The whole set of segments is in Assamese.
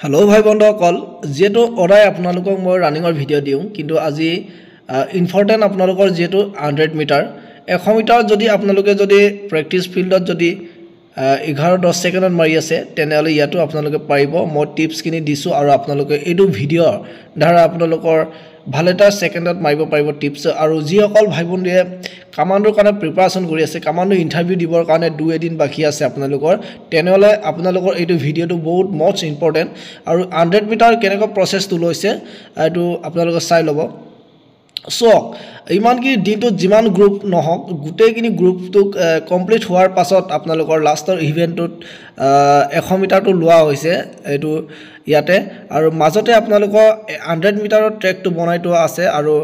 हेलो भाई बंधुসকল जेतु ओराय आपनालोকক মই ৰানিংৰ ভিডিও দিও কিন্তু আজি ইম্পৰ্টেন্ট आपनालोকৰ जेतु 100 মিটাৰ 100 মিটাৰ যদি आपनालोকে যদি প্ৰেক্টিস ফিল্ডত যদি 11-10 সেকেন্ডত মাৰি আছে তেনেহলে ইয়াটো आपनालोকে পাৰিব মই টিপস কিনি দিছো আৰু आपनालोকে এটো ভিডিও দ্বাৰা आपनालोকৰ ভাল এটা সেকেন্ডত মাৰিব পাৰিব টিপস আৰু যি অকল ভাই বন্ধুয়ে কমান্ডৰ কাৰণে প্ৰিপাৰেচন কৰি আছে কমান্ডো ইন্টাৰভিউ দিবৰ কাৰণে 2 দিন বাকি আছে आपनालोকৰ তেনেহলে आपनालोকৰ এটো ভিডিওটো বহুত মোস্ট ইম্পৰ্টেন্ট আৰু 100 মিটাৰ কেনেকৈ প্ৰসেসটো লৈছে এটো आपनालोকে চাই লব সো ইমান কি দিনটো জিমান গ্ৰুপ নহক গুটেকিনি গ্ৰুপটো কমপ্লিট হোৱাৰ পাছত आपनालोকৰ লাষ্টৰ ইভেন্টত 100 মিটাৰটো লোৱা হৈছে এটো ইয়াতে আৰু মাজতে आपनालोকৰ 100 মিটাৰৰ ট্ৰেকটো বনাইটো আছে আৰু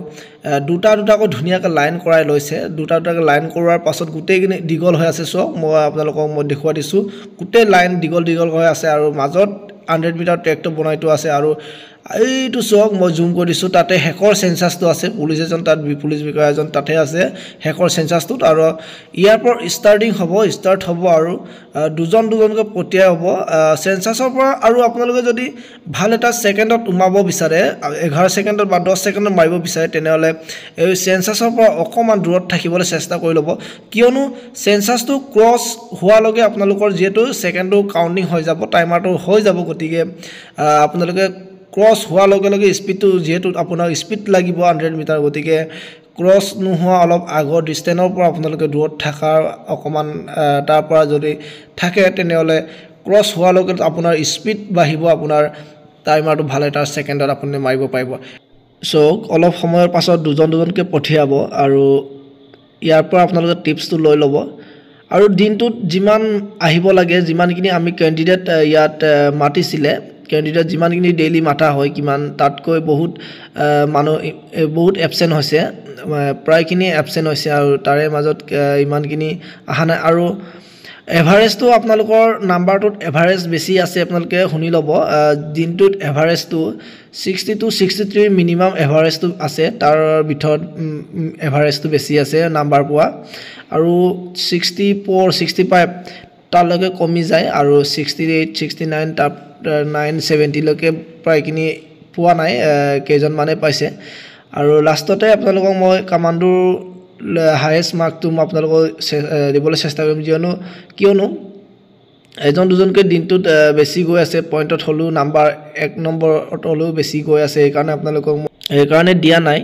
দুটাকৈ ধুনিয়াকৈ লাইন কৰাই লৈছে দুটাকৈ লাইন কৰাৰ পাছত গুটেকিনি দিগল হৈ আছে সো মই आपनालोকক মই দেখুৱা দিছো গুটে লাইন দিগল হৈ আছে আৰু মাজত 100 মিটাৰ ট্ৰেকটো বনাইটো আছে আৰু এইটো সক মই জুম কৰিছো তাতে হেকৰ সেন্সাসটো আছে পুলিশ এজন তাত পুলিশ বিষয়া এজন তাতে আছে হেকৰ সেন্সাসটো আৰু ইয়াৰ পৰ স্টাৰ্ট হ'ব আৰু দুজনকৈ পটিয়া হ'ব সেন্সাসৰ পৰা আৰু আপোনালোকে যদি ভাল এটা সেকেন্ডত উমাব বিচাৰে 11 সেকেন্ডত বা 10 সেকেন্ডত মাৰিব বিচাৰে তেনেহলে এই সেন্সাসৰ পৰা অকমান দূৰত থাকিবলৈ চেষ্টা কৰি লব কিয়নো সেন্সাসটো ক্ৰস হোৱা লগে আপোনালোকৰ যেটো সেকেন্ডটো কাউন্টিং হৈ যাব টাইমাৰটো হৈ যাব গতিকে আপোনালোকে ক্ৰস হোৱা লগে স্পিডটো যেটো আপোনাৰ স্পিড লাগিব 100 মিটাৰ গতিকে ক্ৰস নোহোৱা অলপ আগৰ ডিসটেন্সৰ পৰা আপোনালোকে দূৰত থাকাৰ অকমান তাৰ পৰা যদি থাকে তেনেহলে ক্ৰস হোৱা লগে আপোনাৰ স্পিড বাঢ়িব আপোনাৰ টাইমাৰটো ভাল এটা সেকেন্ডত আপুনি মাৰিব পাৰিব সো অলপ সময়ৰ পাছত দুজনকৈ পঠিয়াব আৰু ইয়াৰ পৰা আপোনালোকে টিপসটো লৈ লব আৰু দিনটোত যিমান আহিব লাগে যিমানখিনি আমি ক্যান্ডিডেট ইয়াত মাতিছিলে ক্যান্ডিডেট যিমানখিনি ডেইলি মাথা হয় কিমান তাতকৈ বহুত মানুহ বহুত এবসেন্ট হৈছে প্ৰায়খিনি এবসেন্ট হৈছে আৰু তাৰে মাজত ইমানখিনি আহা নাই আৰু এভাৰেজটো আপোনালোকৰ নাম্বাৰটোত এভাৰেজ বেছি আছে আপোনালোকে শুনি লব দিনটোত এভাৰেজটো 60 to 63 মিনিমাম এভাৰেজটো আছে তাৰ ভিতৰত এভাৰেজটো বেছি আছে নাম্বাৰ পোৱা আৰু 64 65 তালৈকে কমি যায় আৰু 68 69 তা 970 লৈকে প্ৰায়খিনি পোৱা নাই কেজন মানে পাইছে আৰু লাষ্টতে আপোনালোকক মই কমান্ডৰ হাইয়েস্ট মাৰ্কটো মই আপোনালোকক দিবলৈ চেষ্টা কৰিম কিয়নো এজন দুজনকৈ দিনটোত বেছি গৈ আছে পইণ্টত হলো নাম্বাৰ 1 নম্বৰত হলো বেছি গৈ আছে এই কাৰণে আপোনালোকক এই কাৰণে দিয়া নাই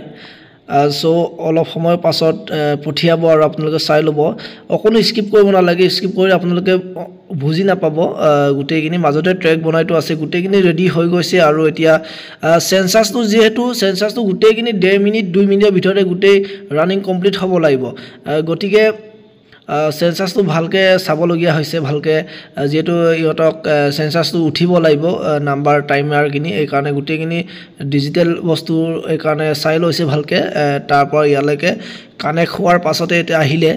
সো অলপ সময় পাছত পঠিয়াব আৰু আপোনালোকে চাই লব অকনো স্কিপ কৰিব নালাগে স্কিপ কৰি আপোনালোকে বুজি নাপাব গুটেকিনি মাজতে ট্ৰেক বনাইটো আছে গুটেকিনি ৰেডি হৈ গৈছে আৰু এতিয়া সেন্সাসটো যেহেতু সেন্সাসটো গুটেকিনি 1.5 মিনিট 2 মিনিটৰ ভিতৰতে গুটে ৰানিং কমপ্লিট হ'ব লাগিব গতিকে সেন্সাসটো ভালকে চাবলগিয়া হৈছে ভালকে যেটো ইহতক সেন্সাসটো উঠিব লাগিব নাম্বাৰ টাইমাৰ কিনি এই কাৰণে গুটেকিনি ডিজিটাল বস্তু এই কাৰণে চাই লৈছে ভালকে তাৰ পৰা ইয়ালৈকে কানেক্ট হোৱাৰ পাছতে এটা আহিলে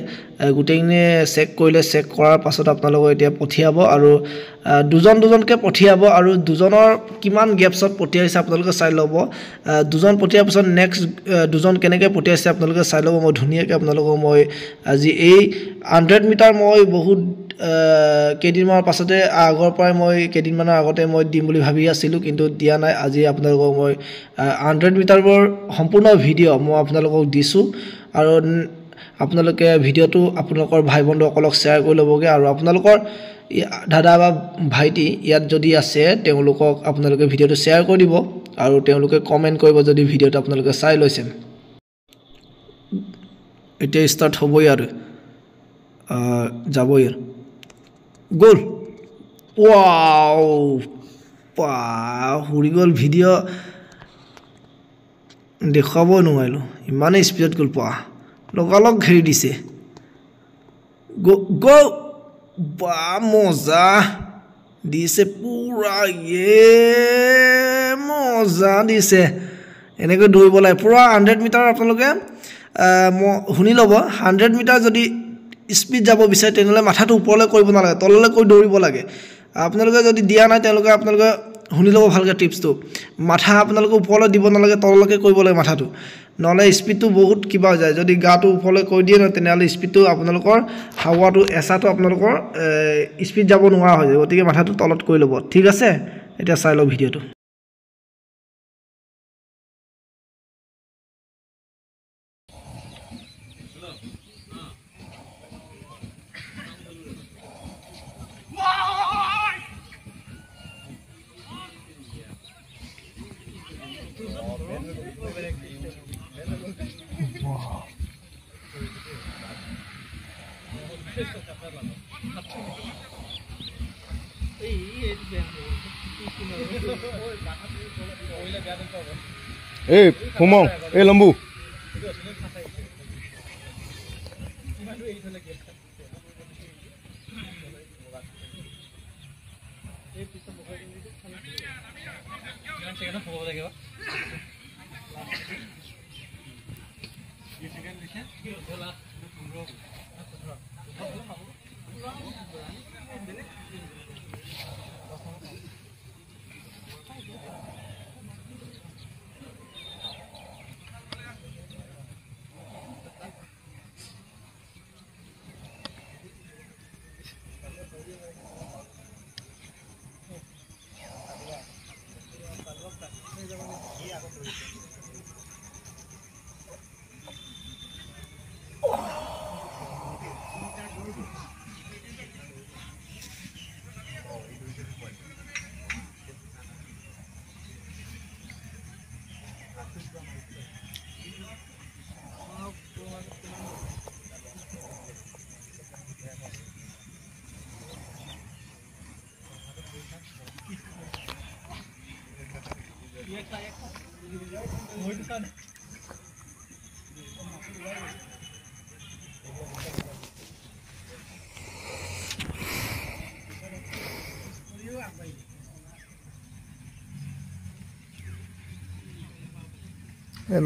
গুটেকিনি চেক কৰিলে চেক কৰাৰ পাছত আপোনালোক এতিয়া পঠিয়াব আৰু দুজনকৈ পঠিয়াব আৰু দুজনৰ কিমান গেপছত পঠিয়াইছে আপোনালোকে চাই লব দুজন পঠিয়াৰ পাছত নেক্সট দুজন কেনেকৈ পঠিয়াইছে আপোনালোকে চাই লব মই ধুনিয়াকৈ আপোনালোকক মই আজি এই 100 মিটাৰ মই বহুত কেদিনমানৰ পাছতে আগৰ পৰাই মই কেদিনমানৰ আগতে মই দিম বুলি ভাবি আছিলো কিন্তু দিয়া নাই আজি আপোনালোকক মই 100 মিটাৰৰ সম্পূৰ্ণ ভিডিও মই আপোনালোকক দিছো আৰু আপোনালোকে ভিডিওটো আপোনালোকৰ ভাই বন্ধুসকলক শেয়াৰ কৰি লবগে আৰু আপোনালোকৰ দাদা বা ভাইটি ইয়াত যদি আছে তেওঁলোকক আপোনালোকে ভিডিওটো শেয়াৰ কৰি দিব আৰু তেওঁলোকে কমেন্ট কৰিব যদি ভিডিওটো আপোনালোকে চাই লৈছে এতিয়া ষ্টাৰ্ট হ'বই আৰু যাবই গোল ওয়াও পা হুৰি গল ভিডিও দেখাব নোৱাৰিলো ইমানে স্পিডত গল পা লগালগ ঘেৰি দিছে গো বা মজা দিছে পুৰা মজা দিছে এনেকৈ দৌৰিব লাগে পুৰা 100 মিটাৰ আপোনালোকে শুনি লব 100 মিটাৰ যদি স্পিড যাব বিচাৰে তেনেহলে মাথাটো ওপৰলৈ কৰিব নালাগে তললৈ কৈ দৌৰিব লাগে আপোনালোকে যদি দিয়া নাই আপোনালোকে শুনি লব ভালকে টিপসটো মাথা আপোনালোকে ওপৰলৈ দিব নালাগে তললৈকে কৰিব লাগে মাথাটো নহলে স্পিডটো বহুত কিবা যায় যদি গাটো ওপৰলৈ কৈ দিয়ে ন তেনেহলে স্পিডটো আপোনালোকৰ হাৱাটো এসাটো আপোনালোকৰ স্পিড যাব নোৱাৰা হৈ যায় গতিকে মাথাটো তলত কৈ লব ঠিক আছে এতিয়া চাই লওক ভিডিঅ'টো। এই ফুমং এই লম্বু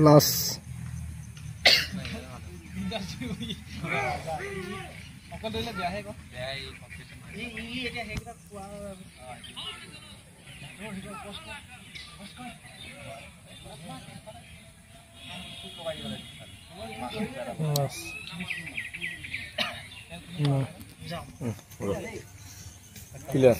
লাষ্ট ক্লিয়াৰ